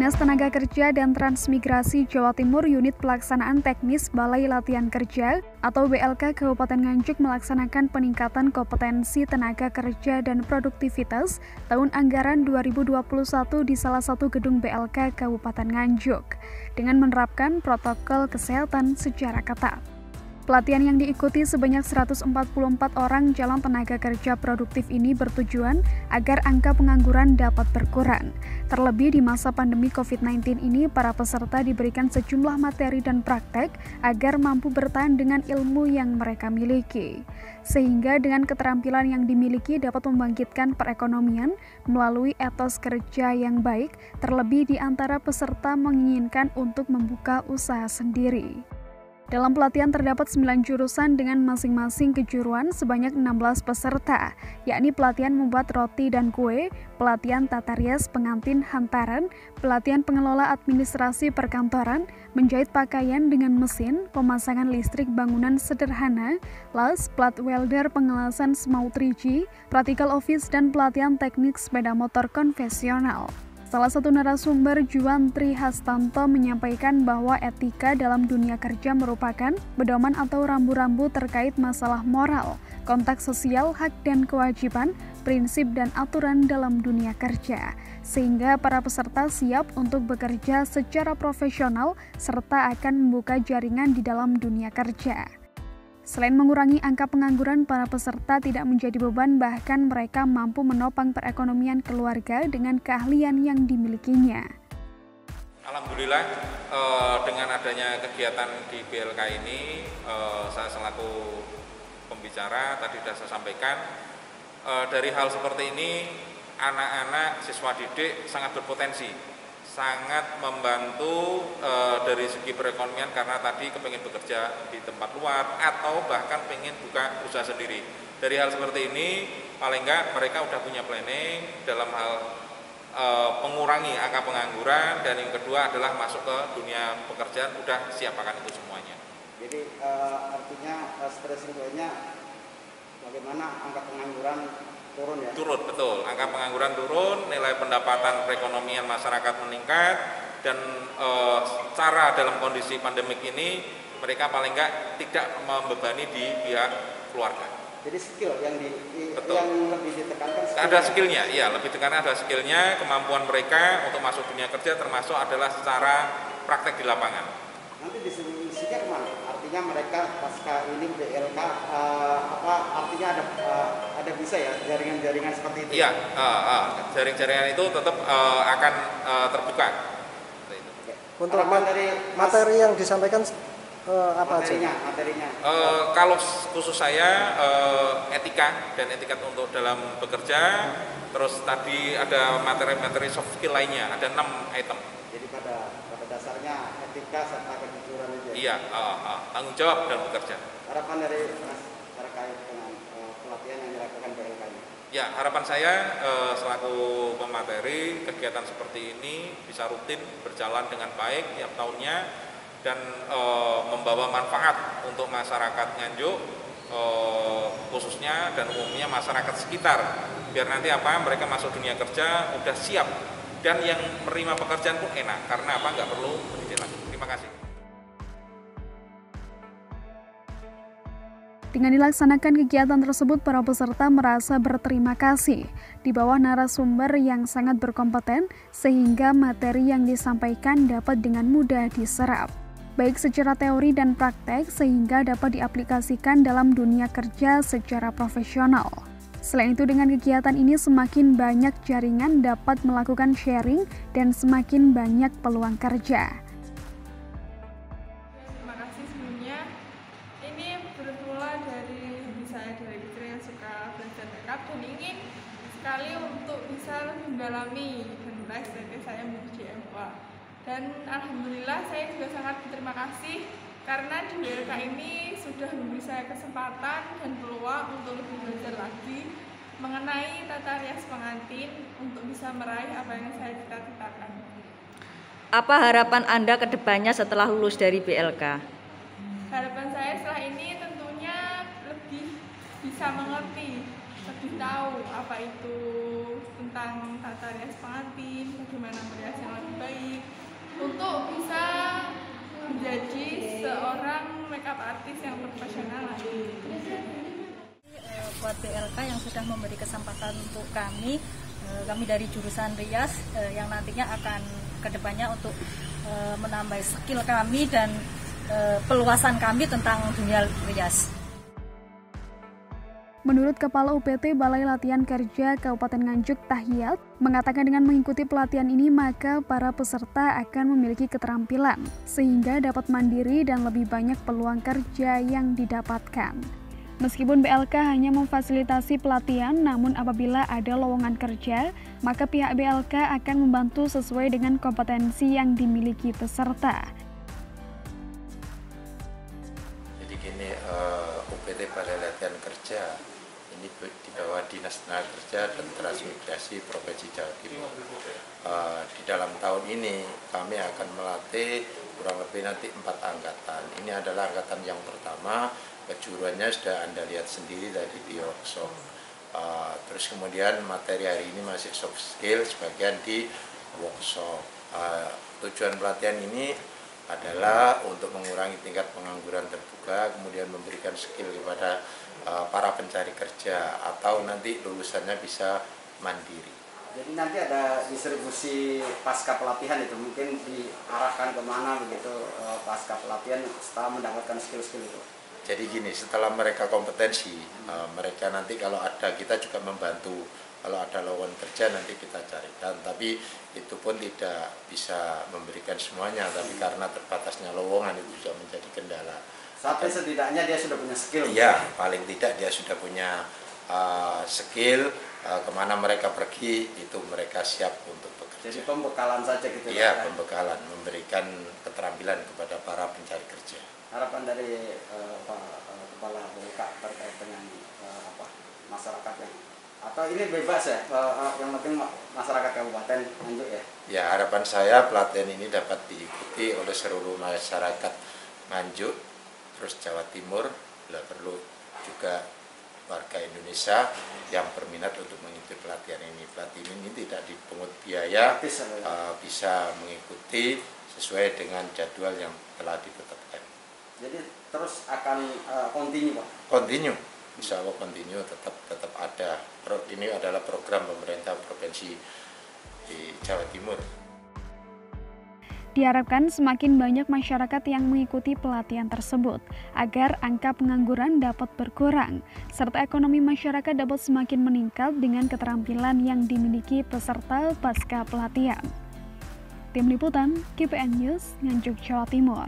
Dinas Tenaga Kerja dan Transmigrasi Jawa Timur Unit Pelaksanaan Teknis Balai Latihan Kerja atau BLK Kabupaten Nganjuk melaksanakan peningkatan kompetensi tenaga kerja dan produktivitas tahun anggaran 2021 di salah satu gedung BLK Kabupaten Nganjuk dengan menerapkan protokol kesehatan secara ketat. Pelatihan yang diikuti sebanyak 144 orang calon tenaga kerja produktif ini bertujuan agar angka pengangguran dapat berkurang. Terlebih di masa pandemi COVID-19 ini, para peserta diberikan sejumlah materi dan praktek agar mampu bertahan dengan ilmu yang mereka miliki. Sehingga dengan keterampilan yang dimiliki dapat membangkitkan perekonomian melalui etos kerja yang baik, terlebih di antara peserta menginginkan untuk membuka usaha sendiri. Dalam pelatihan terdapat 9 jurusan dengan masing-masing kejuruan sebanyak 16 peserta, yakni pelatihan membuat roti dan kue, pelatihan tata rias pengantin hantaran, pelatihan pengelola administrasi perkantoran, menjahit pakaian dengan mesin, pemasangan listrik bangunan sederhana, las, plat welder pengelasan semau 3G, practical office dan pelatihan teknik sepeda motor konvensional. Salah satu narasumber Juan Tri Hastanto menyampaikan bahwa etika dalam dunia kerja merupakan pedoman atau rambu-rambu terkait masalah moral, konteks sosial, hak dan kewajiban, prinsip dan aturan dalam dunia kerja, sehingga para peserta siap untuk bekerja secara profesional serta akan membuka jaringan di dalam dunia kerja. Selain mengurangi angka pengangguran, para peserta tidak menjadi beban, bahkan mereka mampu menopang perekonomian keluarga dengan keahlian yang dimilikinya. Alhamdulillah, dengan adanya kegiatan di BLK ini, saya selaku pembicara tadi sudah saya sampaikan, dari hal seperti ini anak-anak siswa didik sangat berpotensi, sangat membantu dari segi perekonomian karena tadi kepengen bekerja di tempat luar atau bahkan pengen buka usaha sendiri. Dari hal seperti ini paling enggak mereka udah punya planning dalam hal mengurangi angka pengangguran, dan yang kedua adalah masuk ke dunia pekerjaan udah siap akan itu semuanya. Jadi artinya strategi-nya bagaimana angka pengangguran turun ya? Turun, betul. Angka pengangguran turun, nilai pendapatan perekonomian masyarakat meningkat, dan cara dalam kondisi pandemik ini mereka paling enggak tidak membebani di pihak keluarga. Jadi skill yang lebih ditekankan. Ada skillnya, iya, lebih tekankan ada skillnya, kemampuan mereka untuk masuk dunia kerja termasuk adalah secara praktek di lapangan. Nanti distribusinya kemana? Artinya mereka pasca ini BLK artinya ada bisa ya jaringan-jaringan seperti itu? Iya, jaring-jaringan itu tetap akan terbuka. Untuk materi yang disampaikan apa materinya? Kalau khusus saya etika dan etiket untuk dalam bekerja, terus tadi ada materi-materi soft skill lainnya, ada 6 item. Jadi pada dasarnya etika serta kejujuran itu. Iya, tanggung jawab dalam bekerja. Harapan dari Mas terkait dengan pelatihan yang dilakukan BLK ini? Ya, harapan saya selaku pemateri kegiatan seperti ini bisa rutin berjalan dengan baik tiap tahunnya dan membawa manfaat untuk masyarakat Nganjuk khususnya dan umumnya masyarakat sekitar, biar nanti mereka masuk dunia kerja udah siap, dan yang menerima pekerjaan pun enak karena nggak perlu pendidik lagi. Terima kasih. Dengan dilaksanakan kegiatan tersebut, para peserta merasa berterima kasih di bawah narasumber yang sangat berkompeten, sehingga materi yang disampaikan dapat dengan mudah diserap, baik secara teori dan praktek, sehingga dapat diaplikasikan dalam dunia kerja secara profesional. Selain itu, dengan kegiatan ini semakin banyak jaringan dapat melakukan sharing dan semakin banyak peluang kerja. Terima kasih sebelumnya. Ini bermula dari hobi saya dari kecil yang suka belajar makeup dan ingin sekali untuk bisa lebih mendalami dan meraih cita saya menjadi MUA. Dan alhamdulillah saya juga sangat berterima kasih karena di BLK ini sudah memberi saya kesempatan dan peluang untuk lebih belajar lagi mengenai tata rias pengantin untuk bisa meraih apa yang saya cita-citakan. Apa harapan Anda ke depannya setelah lulus dari BLK? Harapan saya setelah ini tentunya lebih bisa mengerti, lebih tahu apa itu tentang tata rias pengantin, bagaimana merias yang lebih baik untuk bisa menjadi seorang makeup artist yang profesional nanti. Buat BLK yang sudah memberi kesempatan untuk kami dari jurusan rias yang nantinya akan kedepannya untuk menambah skill kami dan peluasan kami tentang dunia rias. Menurut Kepala UPT Balai Latihan Kerja Kabupaten Nganjuk Tahiyat, mengatakan dengan mengikuti pelatihan ini maka para peserta akan memiliki keterampilan, sehingga dapat mandiri dan lebih banyak peluang kerja yang didapatkan. Meskipun BLK hanya memfasilitasi pelatihan, namun apabila ada lowongan kerja, maka pihak BLK akan membantu sesuai dengan kompetensi yang dimiliki peserta. Jadi gini, UPT Balai Latihan Kerja ini di bawah Dinas Tenaga Kerja dan Transmigrasi Provinsi Jawa Timur. Di dalam tahun ini kami akan melatih kurang lebih nanti 4 angkatan. Ini adalah angkatan yang pertama, kejuruannya sudah Anda lihat sendiri tadi di workshop. Terus kemudian materi hari ini masih soft skill, sebagian di workshop. Tujuan pelatihan ini adalah untuk mengurangi tingkat pengangguran terbuka, kemudian memberikan skill kepada para pencari kerja atau nanti lulusannya bisa mandiri. Jadi nanti ada distribusi pasca pelatihan itu mungkin diarahkan kemana begitu pasca pelatihan setelah mendapatkan skill-skill itu. Jadi gini, setelah mereka kompetensi, mereka nanti kalau ada, kita juga membantu. Kalau ada lowongan kerja nanti kita carikan, tapi itu pun tidak bisa memberikan semuanya, tapi karena terbatasnya lowongan itu juga menjadi kendala. Tapi setidaknya dia sudah punya skill. Iya, paling tidak dia sudah punya skill, kemana mereka pergi itu mereka siap untuk bekerja. Jadi pembekalan saja gitu. Iya, pembekalan, memberikan keterampilan kepada para pencari kerja. Harapan dari Kepala BLK terkait dengan masyarakat yang atau ini bebas ya, yang penting masyarakat Kabupaten Nganjuk ya? Ya, harapan saya pelatihan ini dapat diikuti oleh seluruh masyarakat Nganjuk, terus Jawa Timur, bila perlu juga warga Indonesia yang berminat untuk mengikuti pelatihan ini. Pelatihan ini tidak dipungut biaya, bisa mengikuti sesuai dengan jadwal yang telah ditetapkan. Jadi terus akan continue Pak? Continue. Insya Allah continue, tetap ada. Ini adalah program pemerintah provinsi di Jawa Timur. Diharapkan semakin banyak masyarakat yang mengikuti pelatihan tersebut agar angka pengangguran dapat berkurang serta ekonomi masyarakat dapat semakin meningkat dengan keterampilan yang dimiliki peserta pasca pelatihan. Tim Liputan KPN News, Nganjuk, Jawa Timur.